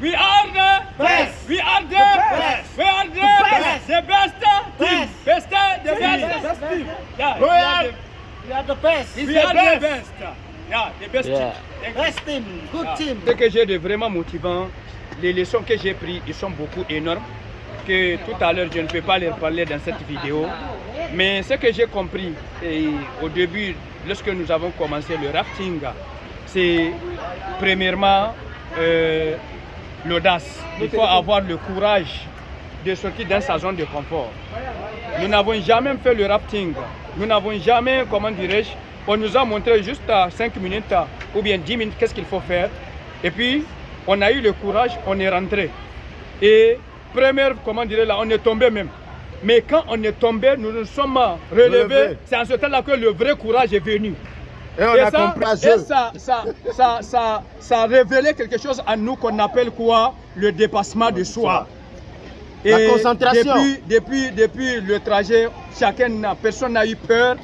We are the best. We are the best. We are the best. The best team. Best. The best team. Yeah, Royal, we are the best. we are the best. Yeah, the best Yeah. team. Best team, good team. Ce que j'ai de vraiment motivant, les leçons que j'ai prises, ils sont beaucoup énormes. Que tout à l'heure, je ne peux pas les parler dans cette vidéo. Mais ce que j'ai compris au début, lorsque nous avons commencé le rafting, c'est premièrement l'audace. Il faut avoir le courage de sortir dans sa zone de confort. Nous n'avons jamais fait le rafting. Nous n'avons jamais, comment dirais-je, on nous a montré juste à 5 minutes ou bien 10 minutes qu'est-ce qu'il faut faire. Et puis, on a eu le courage, on est rentré. Et première, comment dirais-je, là, on est tombé même. Mais quand on est tombé, nous nous sommes relevés. C'est en ce temps-là que le vrai courage est venu. Et on a compris la chose. Ça a révélé quelque chose à nous qu'on appelle quoi? Le dépassement de soi. La Et concentration. Depuis le trajet, personne n'a eu peur.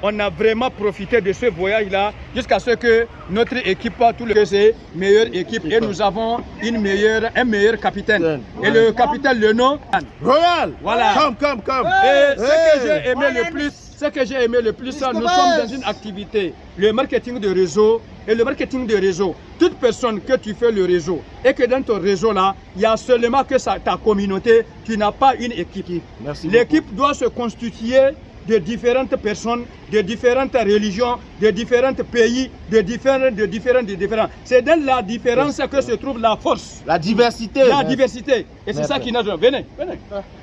On a vraiment profité de ce voyage-là jusqu'à ce que notre équipe, tout le c'est meilleure équipe et nous avons un meilleur capitaine. Et le capitaine, le nom Royal, voilà. Come. Et ce que j'ai aimé le plus, nous sommes dans une activité, le marketing de réseau. Et le marketing de réseau, toute personne que tu fais le réseau et que dans ton réseau là, il y a seulement que ta communauté, tu n'as pas une équipe. L'équipe doit se constituer de différentes personnes, de différentes religions, de différents pays, de différents. C'est dans la différence que se trouve la force. La diversité. La diversité. Et c'est ça qui nous a donné. Venez.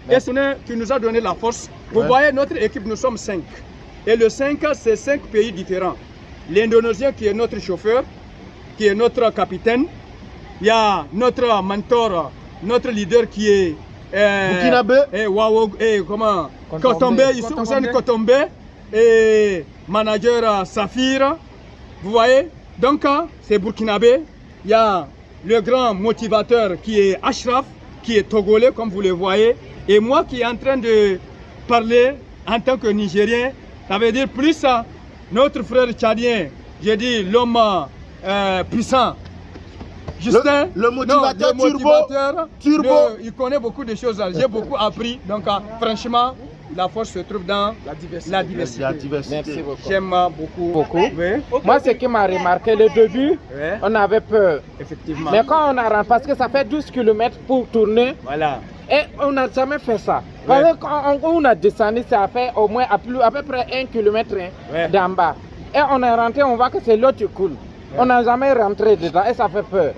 Et c'est qui nous a donné la force. Vous voyez, notre équipe, nous sommes 5. Et le 5, c'est 5 pays différents. L'Indonésien qui est notre chauffeur, qui est notre capitaine. Il y a notre mentor, notre leader qui est Burkinabé. Comment Kotombe, Hussein Kotombe et manager Safir. Vous voyez? Donc c'est Burkinabé. Il y a le grand motivateur qui est Ashraf, qui est togolais comme vous le voyez. Et moi qui est en train de parler en tant que Nigérien, ça veut dire plus notre frère tchadien, j'ai dit l'homme puissant. Justin, le motivateur, turbo. Il connaît beaucoup de choses. J'ai beaucoup appris. Donc, franchement, la force se trouve dans la diversité. Merci beaucoup. J'aime beaucoup. Oui. Moi, ce qui m'a remarqué, le début, on avait peur. Effectivement. Mais quand on a rentré, parce que ça fait 12 km pour tourner, voilà. Et on n'a jamais fait ça. Parce que quand on a descendu, ça a fait au moins à peu près 1 km d'en bas. Et on est rentré, on voit que c'est l'eau qui coule. On n'a jamais rentré dedans et ça fait peur.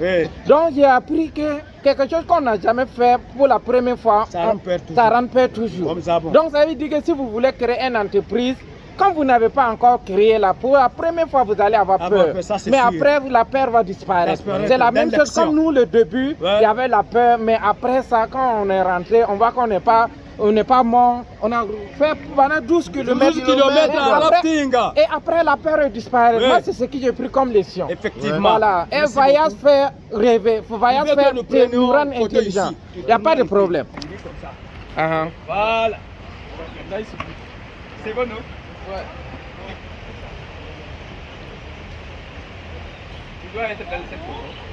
Donc j'ai appris que quelque chose qu'on n'a jamais fait pour la première fois, ça rend peur toujours. Donc ça veut dire que si vous voulez créer une entreprise, quand vous n'avez pas encore créé pour la première fois, vous allez avoir peur. Mais après, la peur va disparaître. C'est la même chose comme nous, le début, il y avait la peur. Mais après ça, quand on est rentré, on voit qu'on n'est pas mort. On a fait pendant 12 km. Et après, la peur est disparue. Moi, c'est ce que j'ai pris comme leçon. Effectivement. Voilà. Et voyage fait rêver. Voyage fait nous rendre intelligents. Il n'y a pas de problème. Voilà. C'est bon, non? Ouais. Tu dois être dans cette photo.